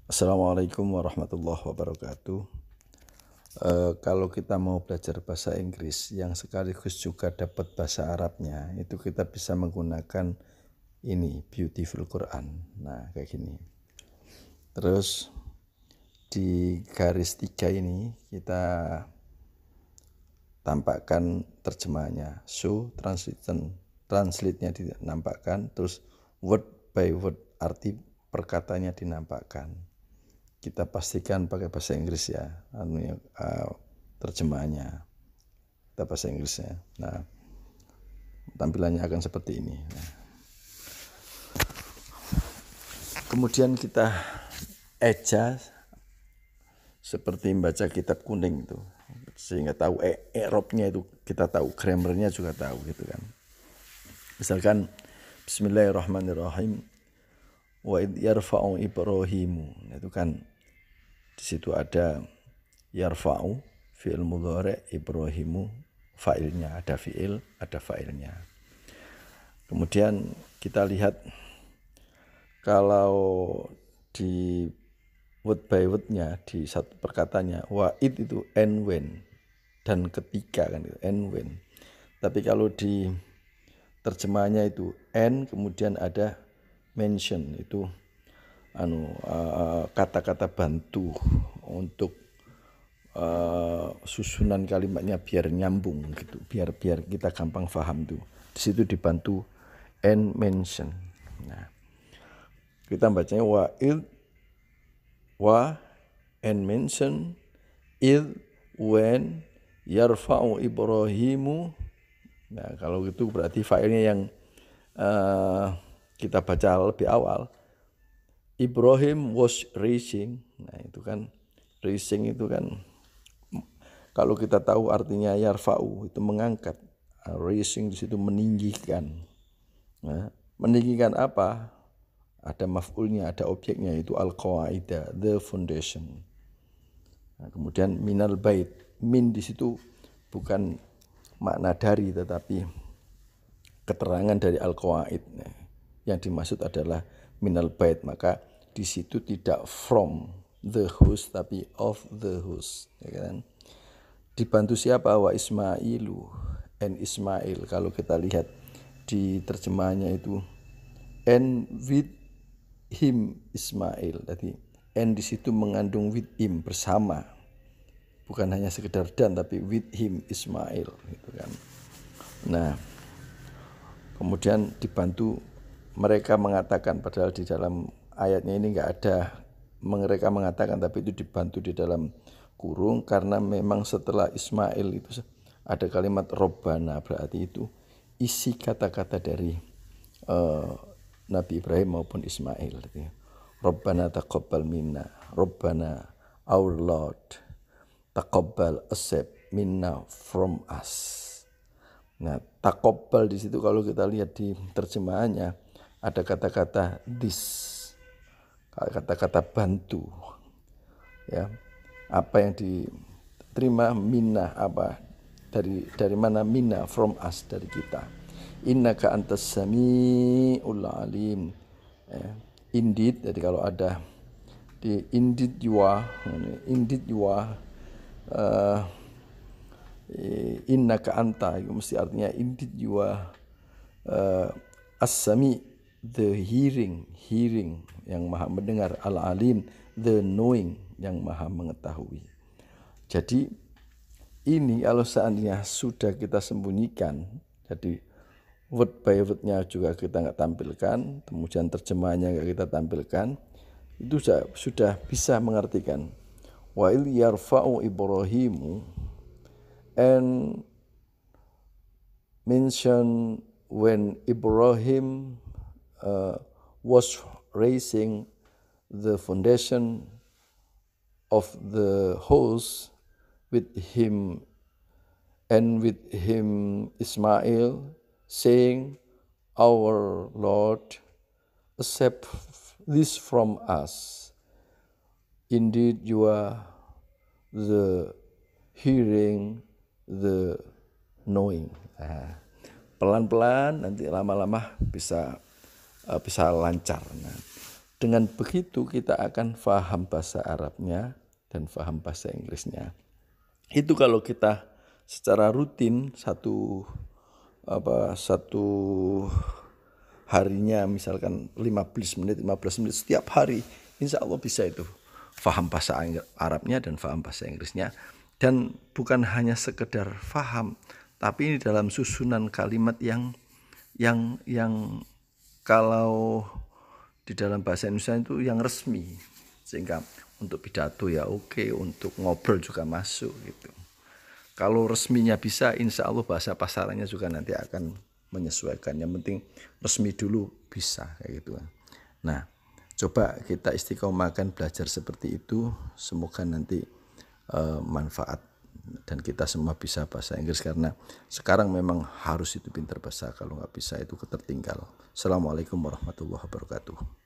Assalamualaikum warahmatullahi wabarakatuh. Kalau kita mau belajar bahasa Inggris yang sekaligus juga dapat bahasa Arabnya, itu kita bisa menggunakan ini Beautiful Quran. Nah, kayak gini. Terus di garis 3 ini kita tampakkan terjemahannya. So, translate-nya dinampakkan, terus word by word arti perkataannya dinampakkan. Kita pastikan pakai bahasa Inggris ya, terjemahannya kita bahasa Inggrisnya. Nah, tampilannya akan seperti ini. Nah, kemudian kita eja seperti membaca kitab kuning itu, sehingga tahu i'rabnya itu, kita tahu grammarnya juga tahu gitu kan. Misalkan Bismillahirrahmanirrahim, wa id yarfa'u Ibrahimu, itu kan di situ ada yarfa'u fi'il mudhari', Ibrahimu fa'ilnya, ada fi'il, ada fa'ilnya. Kemudian kita lihat kalau di word by wordnya, di satu perkataannya wa'id itu and when, dan ketika kan itu and when. Tapi kalau di terjemahannya itu and kemudian ada mention, itu kata-kata bantu untuk susunan kalimatnya biar nyambung gitu, biar kita gampang paham tuh. Di situ dibantu and mention. Nah, kita bacanya wa and mention id when yarfa'u Ibrahimu. Nah, kalau gitu berarti failnya yang kita baca lebih awal, Ibrahim was raising. Nah, itu kan raising itu kan kalau kita tahu artinya yarfa'u itu mengangkat, raising di situ meninggikan. Nah, meninggikan apa? Ada maf'ulnya, ada objeknya, itu al-qawaida, the foundation. Nah, kemudian minal bait, min di situ bukan makna dari, tetapi keterangan dari al-qawaid. Nah, yang dimaksud adalah minal bait, maka di situ tidak from the house tapi of the house, ya kan? Dibantu siapa? Wa Ismailu and Ismail. Kalau kita lihat di terjemahannya itu and with him Ismail. Jadi and di situ mengandung with him, bersama. Bukan hanya sekedar dan, tapi with him Ismail gitu kan. Nah, kemudian dibantu mereka mengatakan, padahal di dalam ayatnya ini enggak ada mereka mengatakan, tapi itu dibantu di dalam kurung karena memang setelah Ismail itu ada kalimat Robbana, berarti itu isi kata-kata dari Nabi Ibrahim maupun Ismail. Robbana taqabbal minna, Robbana our Lord, taqabbal, accept, minna from us. Nah, taqabbal di situ kalau kita lihat di terjemahannya ada kata-kata this, kata-kata bantu, ya. Apa yang diterima minna, apa dari mana? Minna, from us, dari kita. Innaka antas samiul alim. Indeed, jadi kalau ada di indeed you are innaka anta, itu mesti artinya indeed you are as-sami, the hearing yang maha mendengar, al-alim, the knowing, yang maha mengetahui. Jadi ini kalau seandainya sudah kita sembunyikan, jadi word by wordnya juga kita nggak tampilkan, kemudian terjemahannya nggak kita tampilkan, itu sudah bisa mengartikan wa il yarfa'u Ibrahimu and mention when Ibrahim was raising the foundation of the house with him and with him Ismail, saying, our Lord, accept this from us. Indeed you are the hearing, the knowing. Nah, pelan-pelan nanti lama-lama bisa lancar. Nah, Dengan begitu kita akan paham bahasa Arabnya dan paham bahasa Inggrisnya. Itu kalau kita secara rutin satu harinya misalkan 15 menit setiap hari, insya Allah bisa itu paham bahasa Arabnya dan paham bahasa Inggrisnya. Dan bukan hanya sekedar paham, tapi ini dalam susunan kalimat yang kalau di dalam bahasa Indonesia itu yang resmi, sehingga untuk pidato ya oke, untuk ngobrol juga masuk gitu. Kalau resminya bisa, insya Allah bahasa pasarannya juga nanti akan menyesuaikan. Yang penting resmi dulu bisa kayak gitu. Nah, coba kita istiqomahkan belajar seperti itu. Semoga nanti manfaat dan kita semua bisa bahasa Inggris, karena sekarang memang harus itu pintar bahasa. Kalau nggak bisa itu ketertinggal. Assalamualaikum warahmatullahi wabarakatuh.